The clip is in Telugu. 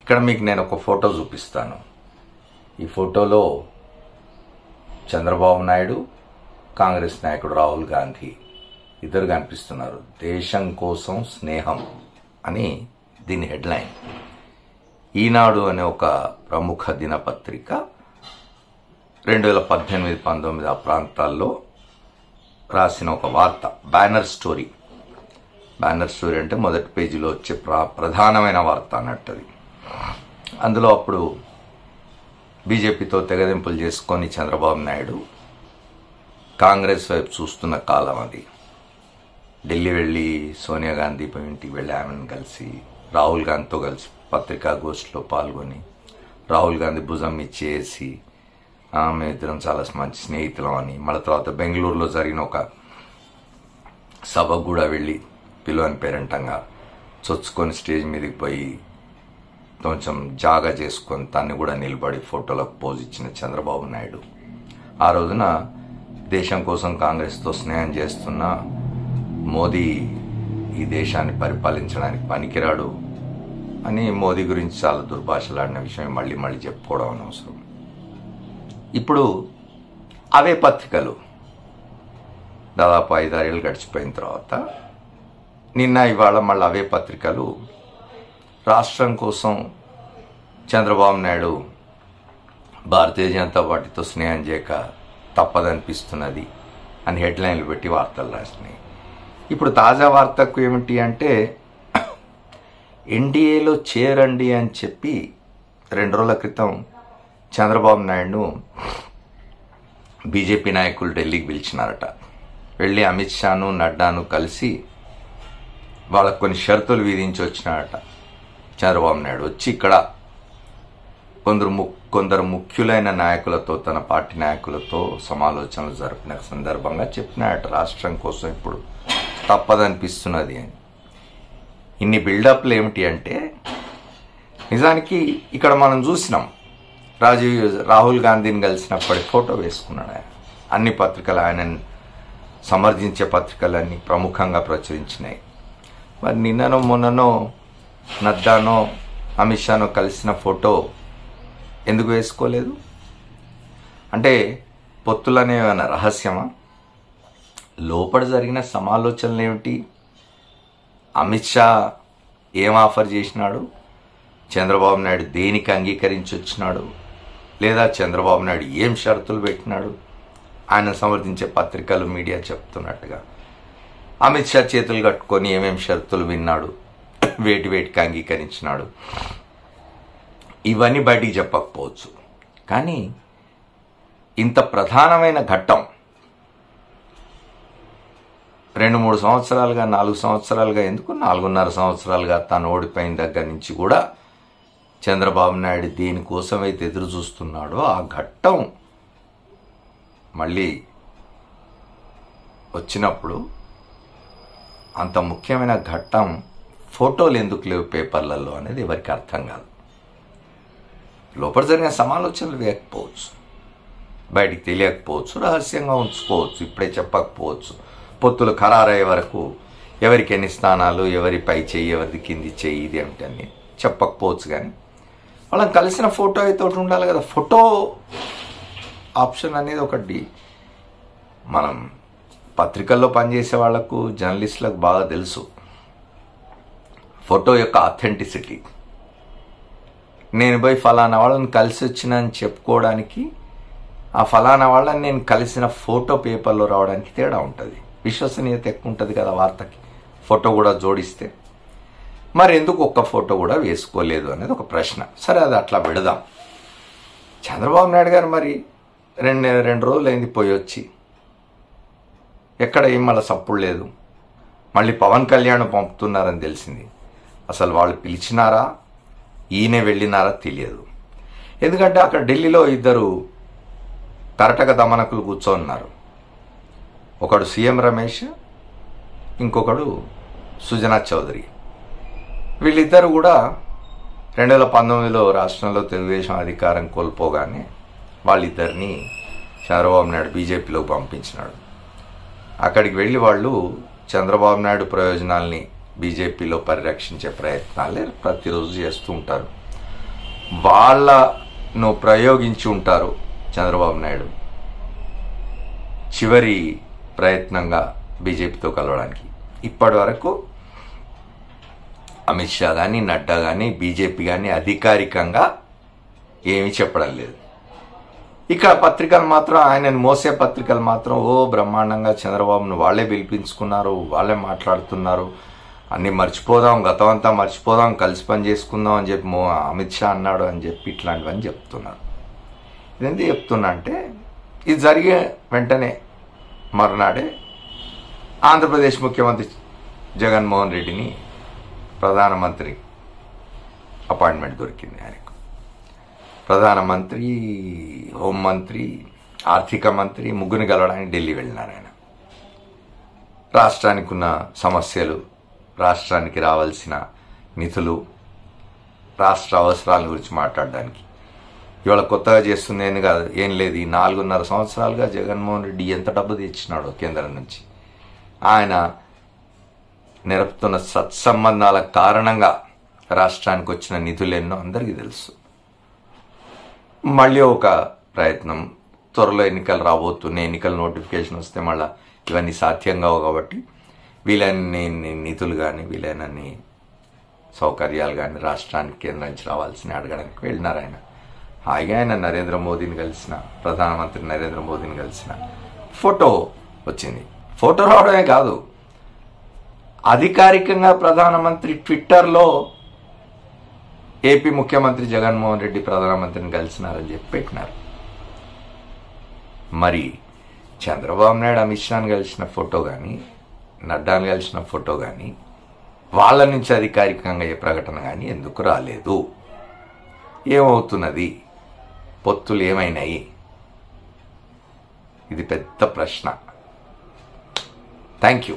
ఇక్కడ మీకు నేను ఒక ఫోటో చూపిస్తాను. ఈ ఫోటోలో చంద్రబాబు నాయుడు, కాంగ్రెస్ నాయకుడు రాహుల్ గాంధీ ఇద్దరు కనిపిస్తున్నారు. దేశం కోసం స్నేహం అని దీని హెడ్లైన్. ఈనాడు అనే ఒక ప్రముఖ దినపత్రిక 2018-19 ఆ ప్రాంతాల్లో రాసిన ఒక వార్త, బ్యానర్ స్టోరీ. బ్యానర్ స్టోరీ అంటే మొదటి పేజీలో వచ్చే ప్రధానమైన వార్త అన్నట్టుది. అందులో అప్పుడు బీజేపీతో తెగదెంపులు చేసుకొని చంద్రబాబు నాయుడు కాంగ్రెస్ వైపు చూస్తున్న కాలం అది. ఢిల్లీ వెళ్ళి సోనియా గాంధీ ఇంటికి వెళ్ళి ఆమెను కలిసి రాహుల్ గాంధీతో కలిసి పత్రికాగోష్ఠిలో పాల్గొని రాహుల్ గాంధీ భుజం ఇచ్చేసి ఆమె ఇద్దరం చాలా మంచి స్నేహితులం అని, మళ్ళీ తర్వాత బెంగళూరులో జరిగిన ఒక సభకు కూడా వెళ్ళి పిలువని పేరంటంగా చొచ్చుకొని స్టేజ్ మీదకి పోయి కొంచెం జాగా చేసుకొని తన్ని కూడా నిలబడి ఫోటోలకు పోజ్ ఇచ్చిన చంద్రబాబు నాయుడు ఆ రోజున దేశం కోసం కాంగ్రెస్తో స్నేహం చేస్తున్న మోదీ ఈ దేశాన్ని పరిపాలించడానికి పనికిరాడు అని మోదీ గురించి చాలా దుర్భాషలాడిన విషయం మళ్ళీ మళ్ళీ చెప్పుకోవడం అనవసరం. ఇప్పుడు అవే పత్రికలు దాదాపు 5-6 ఏళ్ళు గడిచిపోయిన తర్వాత నిన్న ఇవాళ మళ్ళీ అవే పత్రికలు రాష్ట్రం కోసం చంద్రబాబు నాయుడు భారతీయ జనతా పార్టీతో స్నేహం చేయక తప్పదనిపిస్తున్నది అని హెడ్లైన్లు పెట్టి వార్తలు రాసినాయి. ఇప్పుడు తాజా వార్తకు ఏమిటి అంటే, ఎన్డీఏలో చేరండి అని చెప్పి 2 రోజుల క్రితం చంద్రబాబు నాయుడును బీజేపీ నాయకులు ఢిల్లీకి పిలిచినారట. వెళ్ళి అమిత్ షాను నడ్డాను కలిసి వాళ్ళకు కొన్ని షరతులు విధించి వచ్చినారట. చంద్రబాబు నాయుడు వచ్చి ఇక్కడ కొందరు ముఖ్యులైన నాయకులతో, తన పార్టీ నాయకులతో సమాలోచనలు జరిపిన సందర్భంగా చెప్పినారట, రాష్ట్రం కోసం ఇప్పుడు తప్పదనిపిస్తున్నది అని. ఇన్ని బిల్డప్లు ఏమిటి అంటే, నిజానికి ఇక్కడ మనం చూసినాం రాహుల్ గాంధీని కలిసినప్పటి ఫోటో వేసుకున్నాడు ఆయన. అన్ని పత్రికలు ఆయనను సమర్థించే పత్రికలన్నీ ప్రముఖంగా ప్రచురించినాయి. మరి నిన్ననో మొన్ననో నడ్డానో అమిత్ షానో కలిసిన ఫోటో ఎందుకు వేసుకోలేదు? అంటే పొత్తులనే ఏమైనా రహస్యమా? లోపల జరిగిన సమాలోచనలు ఏమిటి? అమిత్ షా ఏం ఆఫర్ చేసినాడు? చంద్రబాబు నాయుడు దేనికి అంగీకరించి వచ్చినాడు? లేదా చంద్రబాబు నాయుడు ఏం షరతులు పెట్టినాడు? ఆయన సమర్థించే పత్రికలు, మీడియా చెప్తున్నట్టుగా అమిత్ షా చేతులు కట్టుకొని ఏమేం షరతులు విన్నాడు, వేటికి అంగీకరించినాడు, ఇవన్నీ బయటికి చెప్పకపోవచ్చు. కానీ ఇంత ప్రధానమైన ఘట్టం 2-3 సంవత్సరాలుగా, 4 సంవత్సరాలుగా, ఎందుకు 4.5 సంవత్సరాలుగా తాను ఓడిపోయిన దగ్గర నుంచి కూడా చంద్రబాబు నాయుడు దేనికోసమైతే ఎదురు చూస్తున్నాడో ఆ ఘట్టం మళ్ళీ వచ్చినప్పుడు, అంత ముఖ్యమైన ఘట్టం ఫోటోలు ఎందుకు లేవు పేపర్లలో అనేది ఎవరికి అర్థం కాదు. లోపల జరిగిన సమాలోచనలు వేయకపోవచ్చు, బయటికి తెలియకపోవచ్చు, రహస్యంగా ఉంచుకోవచ్చు, ఇప్పుడే చెప్పకపోవచ్చు. పొత్తులు ఖరారయ్యే వరకు ఎవరికి ఎన్ని స్థానాలు, ఎవరి పై చెయ్యి, ఎవరిది కింది చెయ్యి, ఇది ఏమిటని చెప్పకపోవచ్చు. కానీ వాళ్ళని కలిసిన ఫోటో అయితే ఒకటి ఉండాలి కదా. ఫోటో ఆప్షన్ అనేది ఒకటి మనం పత్రికల్లో పనిచేసే వాళ్లకు, జర్నలిస్టులకు బాగా తెలుసు ఫోటో యొక్క అథెంటిసిటీ. నేను పోయి ఫలానా వాళ్ళని కలిసి వచ్చినా అని చెప్పుకోవడానికి, ఆ ఫలానా వాళ్ళని నేను కలిసిన ఫోటో పేపర్లో రావడానికి తేడా ఉంటుంది. విశ్వసనీయత ఎక్కువ ఉంటుంది కదా వార్తకి, ఫోటో కూడా జోడిస్తే. మరి ఎందుకు ఒక్క ఫోటో కూడా వేసుకోలేదు అనేది ఒక ప్రశ్న. సరే, అది అట్లా పెడదాం. చంద్రబాబు నాయుడు గారు మరి 2 రోజులు అయింది పోయి వచ్చి, ఎక్కడ ఏం మళ్ళీ సప్పుడు లేదు. మళ్ళీ పవన్ కళ్యాణ్ పంపుతున్నారని తెలిసింది. అసలు వాళ్ళు పిలిచినారా, ఈయనే వెళ్ళినారా తెలియదు. ఎందుకంటే అక్కడ ఢిల్లీలో 2 కరటక దమనకులు కూర్చోన్నారు. ఒకడు సీఎం రమేష్, ఇంకొకడు సుజనా చౌదరి. వీళ్ళిద్దరు కూడా 2019లో రాష్ట్రంలో తెలుగుదేశం అధికారం కోల్పోగానే వాళ్ళిద్దరినీ చంద్రబాబు నాయుడు బీజేపీలోకి పంపించినాడు. అక్కడికి వెళ్ళి వాళ్ళు చంద్రబాబు నాయుడు ప్రయోజనాల్ని బీజేపీలో పరిరక్షించే ప్రయత్నాలే ప్రతిరోజు చేస్తూ ఉంటారు. వాళ్ళను ప్రయోగించి ఉంటారు చంద్రబాబు నాయుడు చివరి ప్రయత్నంగా బీజేపీతో కలవడానికి. ఇప్పటి వరకు అమిత్ షా కానీ, నడ్డా కానీ, బీజేపీ కానీ అధికారికంగా ఏమీ చెప్పడం లేదు. ఇక్కడ పత్రికలు మాత్రం, ఆయనను మోసే పత్రికలు మాత్రం బ్రహ్మాండంగా చంద్రబాబును వాళ్ళే పిలిపించుకున్నారు, వాళ్ళే మాట్లాడుతున్నారు, అన్ని మర్చిపోదాం, గతం అంతా మర్చిపోదాం, కలిసి పని చేసుకుందాం అని చెప్పి అమిత్ షా అన్నాడు అని చెప్పి ఇట్లాంటివని చెప్తున్నారు. ఇది ఎందుకు చెప్తున్నా అంటే, ఇది జరిగే వెంటనే మరునాడే ఆంధ్రప్రదేశ్ ముఖ్యమంత్రి జగన్మోహన్ రెడ్డిని ప్రధానమంత్రి అపాయింట్మెంట్ దొరికింది. ఆయనకు ప్రధానమంత్రి, హోంమంత్రి, ఆర్థిక మంత్రి ముగ్గురిని కలవడానికి ఢిల్లీ వెళ్ళినారు. ఆయన రాష్ట్రానికి ఉన్న సమస్యలు, రాష్ట్రానికి రావాల్సిన నిధులు, రాష్ట్ర అవసరాల గురించి మాట్లాడడానికి. ఇవాళ కొత్తగా చేస్తుంది ఏం లేదు. ఈ 4.5 సంవత్సరాలుగా జగన్మోహన్ రెడ్డి ఎంత డబ్బు తెచ్చినాడో కేంద్రం నుంచి. ఆయన నెరపుతున్న సత్సంబంధాల కారణంగా రాష్ట్రానికి వచ్చిన నిధులెన్నో అందరికీ తెలుసు. మళ్ళీ ఒక ప్రయత్నం, త్వరలో ఎన్నికలు రాబోతున్నాయి, ఎన్నికల నోటిఫికేషన్ వస్తే మళ్ళీ ఇవన్నీ సాధ్యం కావు కాబట్టి వీలైనన్ని నిధులు కానీ, వీలైనన్ని సౌకర్యాలు కానీ రాష్ట్రానికి కేంద్రం నుంచి రావాల్సిన అడగడానికి వెళ్ళినారు. ఆయన హాయిగా ఆయన నరేంద్ర మోదీని కలిసిన, ప్రధానమంత్రి నరేంద్ర మోదీని కలిసిన ఫోటో వచ్చింది. ఫోటో రావడమే కాదు, అధికారికంగా ప్రధానమంత్రి ట్విట్టర్లో ఏపీ ముఖ్యమంత్రి జగన్మోహన్ రెడ్డి ప్రధానమంత్రిని కలిసినారని చెప్పి పెట్టినారు. మరి చంద్రబాబు నాయుడు అమిత్ షాని కలిసిన ఫోటో కానీ, నడ్డాని కలిసిన ఫోటో కానీ, వాళ్ళ నుంచి అధికారికంగా ఏ ప్రకటన కానీ ఎందుకు రాలేదు? ఏమవుతున్నది? పొత్తులు ఏమైనాయి? ఇది పెద్ద ప్రశ్న. Thank you.